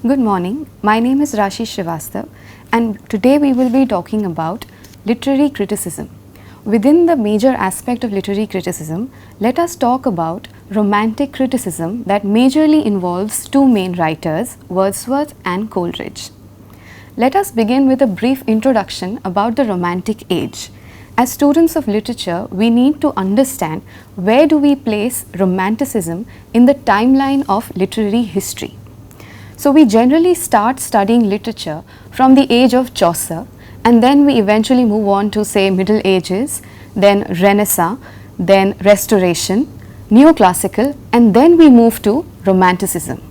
Good morning. My name is Rashi Srivastav, and today we will be talking about literary criticism. Within the major aspect of literary criticism, let us talk about romantic criticism that majorly involves two main writers, Wordsworth and Coleridge. Let us begin with a brief introduction about the Romantic Age. As students of literature, we need to understand where do we place Romanticism in the timeline of literary history. So we generally start studying literature from the age of Chaucer, and then we eventually move on to, say, Middle Ages, then Renaissance, then Restoration, Neoclassical, and then we move to Romanticism.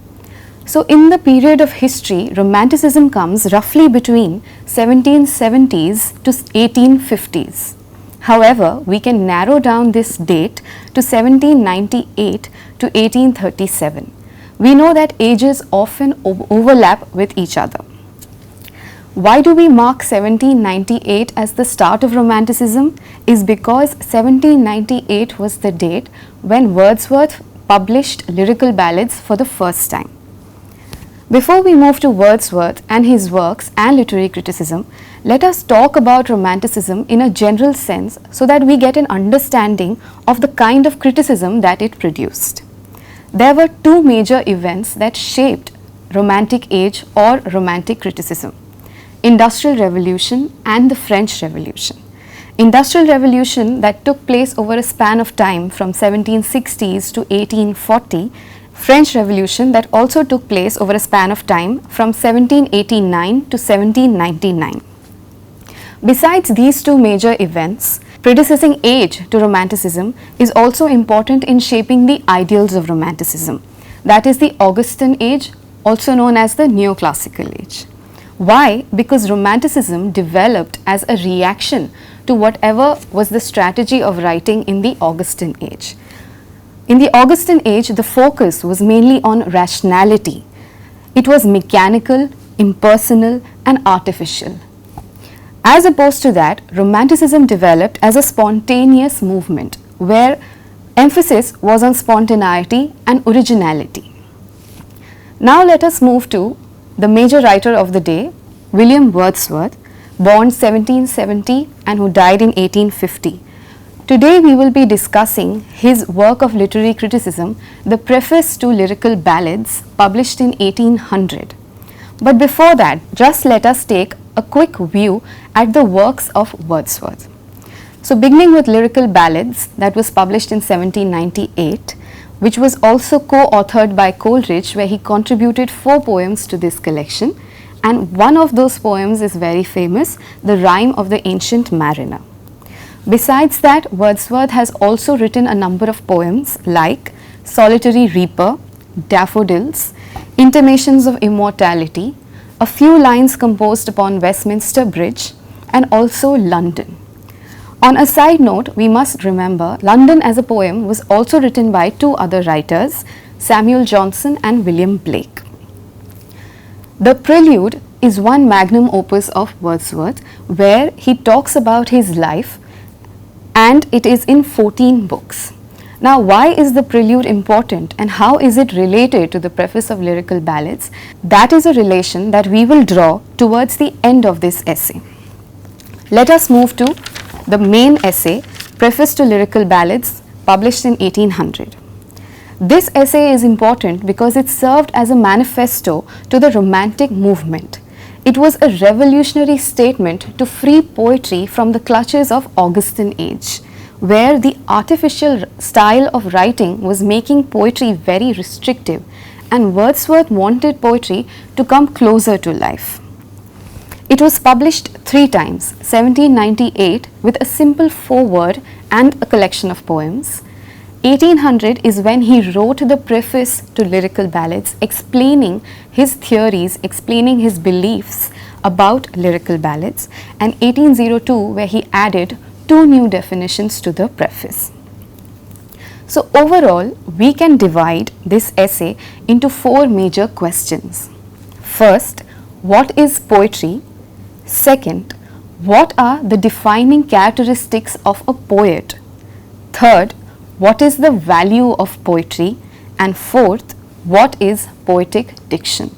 So in the period of history, Romanticism comes roughly between 1770s to 1850s. However, we can narrow down this date to 1798 to 1837. We know that ages often overlap with each other. Why do we mark 1798 as the start of Romanticism? Is because 1798 was the date when Wordsworth published Lyrical Ballads for the first time. Before we move to Wordsworth and his works and literary criticism, let us talk about Romanticism in a general sense so that we get an understanding of the kind of criticism that it produced. There were two major events that shaped Romantic Age or Romantic criticism: Industrial Revolution and the French Revolution. Industrial Revolution that took place over a span of time from 1760s to 1840, French Revolution that also took place over a span of time from 1789 to 1799. Besides these two major events, predecessing age to Romanticism is also important in shaping the ideals of Romanticism. That is the Augustan age, also known as the Neoclassical age. Why? Because Romanticism developed as a reaction to whatever was the strategy of writing in the Augustan age. In the Augustan age, the focus was mainly on rationality. It was mechanical, impersonal, and artificial. As opposed to that, Romanticism developed as a spontaneous movement where emphasis was on spontaneity and originality. Now let us move to the major writer of the day, William Wordsworth, born 1770 and who died in 1850. Today we will be discussing his work of literary criticism, the Preface to Lyrical Ballads, published in 1800. But before that, just let us take a quick view at the works of Wordsworth. So beginning with Lyrical Ballads, that was published in 1798, which was also co-authored by Coleridge, where he contributed 4 poems to this collection, and one of those poems is very famous, The Rime of the Ancient Mariner. Besides that, Wordsworth has also written a number of poems like Solitary Reaper, Daffodils, Intimations of Immortality, a few lines composed upon Westminster Bridge, and also London. On a side note, we must remember London as a poem was also written by 2 other writers, Samuel Johnson and William Blake. The Prelude is one magnum opus of Wordsworth where he talks about his life, and it is in 14 books. Now, why is the Prelude important and how is it related to the Preface of Lyrical Ballads? That is a relation that we will draw towards the end of this essay. Let us move to the main essay, Preface to Lyrical Ballads, published in 1800. This essay is important because it served as a manifesto to the Romantic movement. It was a revolutionary statement to free poetry from the clutches of Augustan age, where the artificial style of writing was making poetry very restrictive, and Wordsworth wanted poetry to come closer to life. It was published 3 times, 1798 with a simple foreword and a collection of poems. 1800 is when he wrote the Preface to Lyrical Ballads, explaining his theories, explaining his beliefs about lyrical ballads, and 1802 where he added 2 new definitions to the preface. So overall, we can divide this essay into 4 major questions. First, what is poetry? Second, what are the defining characteristics of a poet? Third, what is the value of poetry? And fourth, what is poetic diction?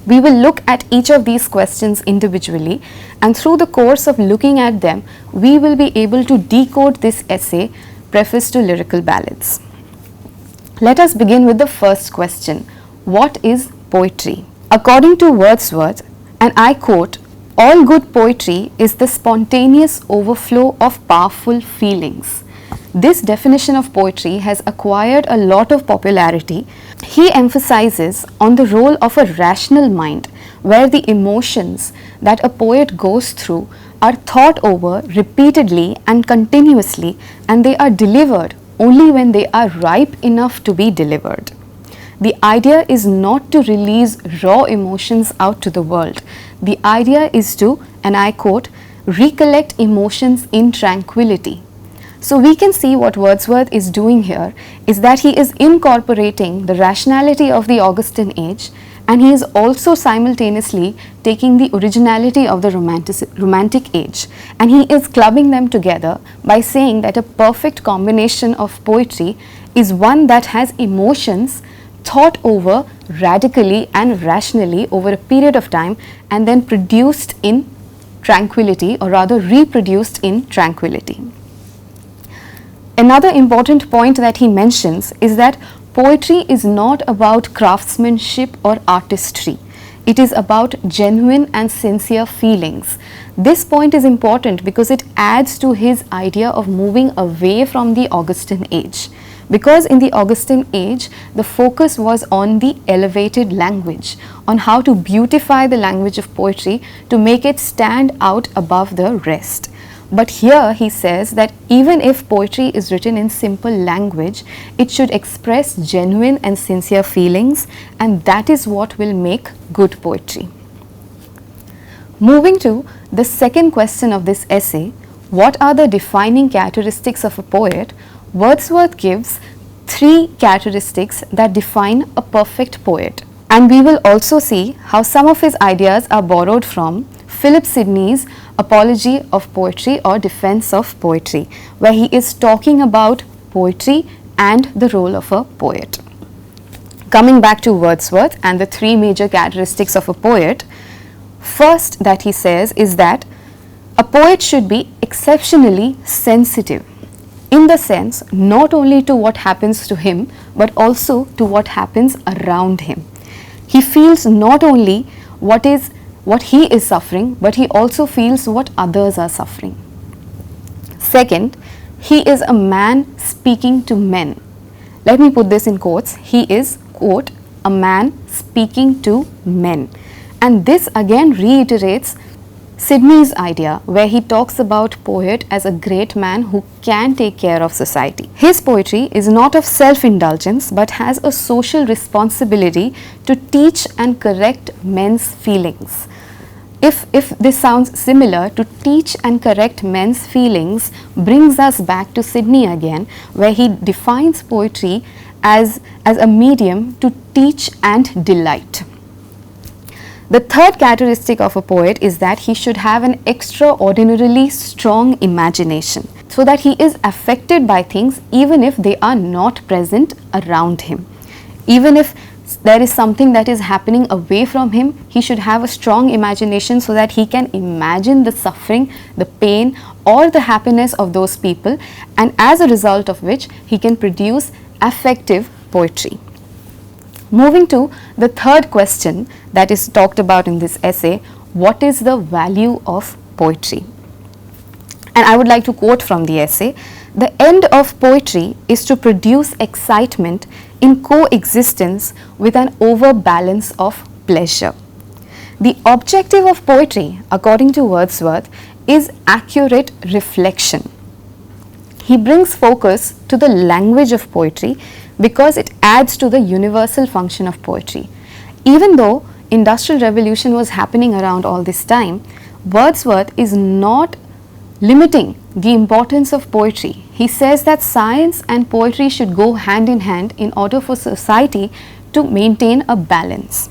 We will look at each of these questions individually, and through the course of looking at them, we will be able to decode this essay, Preface to Lyrical Ballads. Let us begin with the first question. What is poetry? According to Wordsworth, and I quote, "All good poetry is the spontaneous overflow of powerful feelings." This definition of poetry has acquired a lot of popularity. He emphasizes on the role of a rational mind, where the emotions that a poet goes through are thought over repeatedly and continuously, and they are delivered only when they are ripe enough to be delivered. The idea is not to release raw emotions out to the world. The idea is to, and I quote, "recollect emotions in tranquility." So we can see what Wordsworth is doing here is that he is incorporating the rationality of the Augustan age, and he is also simultaneously taking the originality of the romantic age, and he is clubbing them together by saying that a perfect combination of poetry is one that has emotions thought over radically and rationally over a period of time, and then produced in tranquility, or rather reproduced in tranquility. Another important point that he mentions is that poetry is not about craftsmanship or artistry. It is about genuine and sincere feelings. This point is important because it adds to his idea of moving away from the Augustan age. Because in the Augustan age, the focus was on the elevated language, on how to beautify the language of poetry to make it stand out above the rest. But here he says that even if poetry is written in simple language, it should express genuine and sincere feelings, and that is what will make good poetry. Moving to the second question of this essay, what are the defining characteristics of a poet? Wordsworth gives 3 characteristics that define a perfect poet. And we will also see how some of his ideas are borrowed from Philip Sidney's Apology of Poetry or Defense of Poetry, where he is talking about poetry and the role of a poet. Coming back to Wordsworth and the 3 major characteristics of a poet, first that he says is that a poet should be exceptionally sensitive, in the sense not only to what happens to him but also to what happens around him. He feels not only what he is suffering, but he also feels what others are suffering. Second, he is a man speaking to men. Let me put this in quotes. He is, quote, a man speaking to men. And this again reiterates Sidney's idea, where he talks about poet as a great man who can take care of society. His poetry is not of self-indulgence but has a social responsibility to teach and correct men's feelings. If this sounds similar, to teach and correct men's feelings brings us back to Sidney again, where he defines poetry as a medium to teach and delight. The third characteristic of a poet is that he should have an extraordinarily strong imagination, so that he is affected by things even if they are not present around him. Even if there is something that is happening away from him, he should have a strong imagination so that he can imagine the suffering, the pain, or the happiness of those people, and as a result of which he can produce affective poetry. Moving to the third question that is talked about in this essay, what is the value of poetry? And I would like to quote from the essay, "The end of poetry is to produce excitement in coexistence with an overbalance of pleasure." The objective of poetry, according to Wordsworth, is accurate reflection. He brings focus to the language of poetry because it adds to the universal function of poetry. Even though Industrial Revolution was happening around all this time, Wordsworth is not limiting the importance of poetry. He says that science and poetry should go hand in hand in order for society to maintain a balance.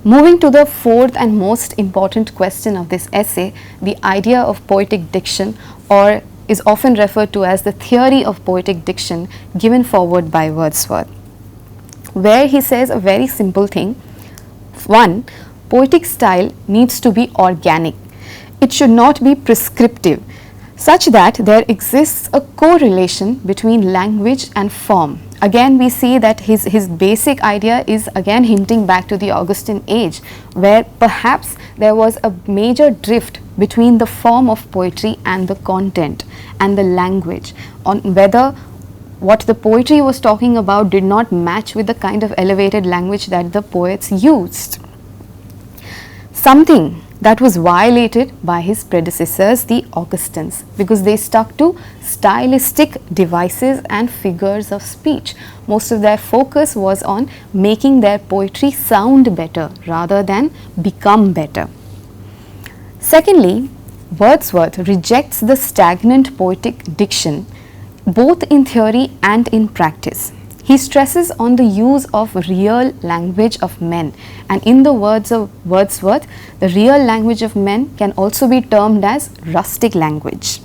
Moving to the fourth and most important question of this essay, the idea of poetic diction, or is often referred to as the theory of poetic diction, given forward by Wordsworth, where he says a very simple thing. One, poetic style needs to be organic. It should not be prescriptive, such that there exists a correlation between language and form. Again, we see that his basic idea is again hinting back to the Augustan age, where perhaps there was a major drift between the form of poetry and the content and the language, on whether what the poetry was talking about did not match with the kind of elevated language that the poets used. Something that was violated by his predecessors, the Augustans, because they stuck to stylistic devices and figures of speech. Most of their focus was on making their poetry sound better rather than become better. Secondly, Wordsworth rejects the stagnant poetic diction both in theory and in practice. He stresses on the use of real language of men, and in the words of Wordsworth, the real language of men can also be termed as rustic language,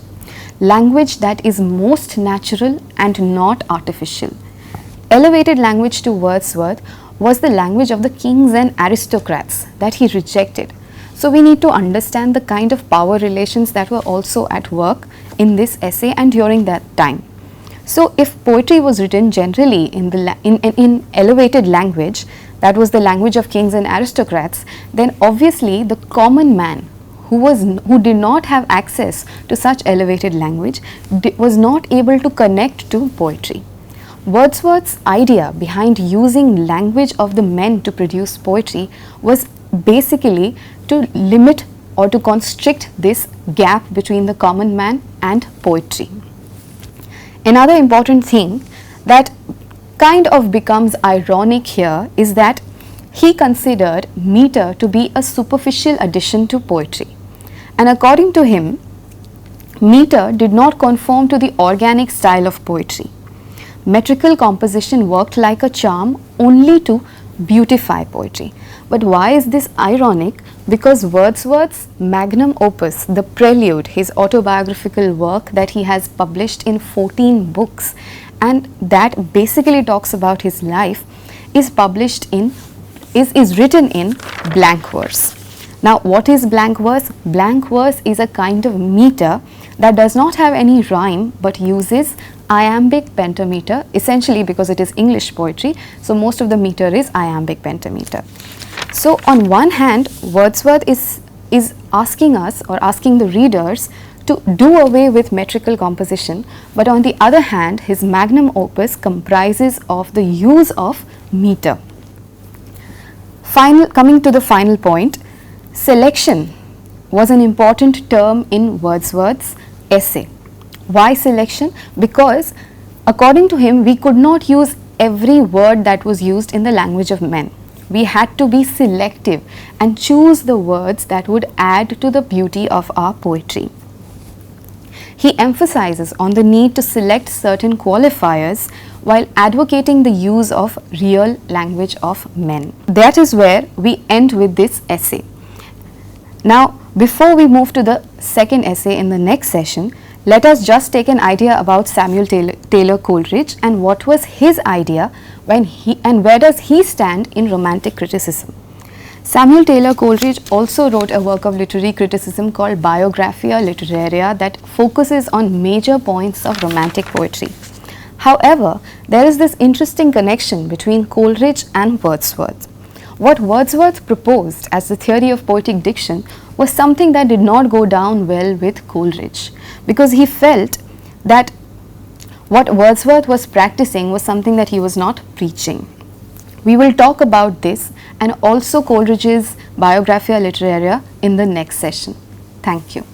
language that is most natural and not artificial. Elevated language to Wordsworth was the language of the kings and aristocrats that he rejected. So we need to understand the kind of power relations that were also at work in this essay and during that time. So if poetry was written generally in elevated language, that was the language of kings and aristocrats, then obviously the common man who did not have access to such elevated language was not able to connect to poetry. Wordsworth's idea behind using language of the men to produce poetry was basically to limit or to constrict this gap between the common man and poetry. Another important thing that kind of becomes ironic here is that he considered meter to be a superficial addition to poetry. And according to him, meter did not conform to the organic style of poetry. Metrical composition worked like a charm only to beautify poetry. But why is this ironic? Because Wordsworth's magnum opus, The Prelude, his autobiographical work that he has published in 14 books and that basically talks about his life, is written in blank verse. Now, what is blank verse? Blank verse is a kind of meter that does not have any rhyme but uses iambic pentameter, essentially because it is English poetry, so most of the meter is iambic pentameter. So on one hand, Wordsworth is asking us or asking the readers to do away with metrical composition, but on the other hand, his magnum opus comprises of the use of meter. Coming to the final point, selection was an important term in Wordsworth's essay. Why selection? Because according to him, we could not use every word that was used in the language of men. We had to be selective and choose the words that would add to the beauty of our poetry. He emphasizes on the need to select certain qualifiers while advocating the use of real language of men. That is where we end with this essay. Now, before we move to the second essay in the next session, let us just take an idea about Samuel Taylor Coleridge and what was his idea and where does he stand in romantic criticism. Samuel Taylor Coleridge also wrote a work of literary criticism called Biographia Literaria that focuses on major points of romantic poetry. However, there is this interesting connection between Coleridge and Wordsworth. What Wordsworth proposed as the theory of poetic diction was something that did not go down well with Coleridge, because he felt that what Wordsworth was practicing was something that he was not preaching. We will talk about this and also Coleridge's Biographia Literaria in the next session. Thank you.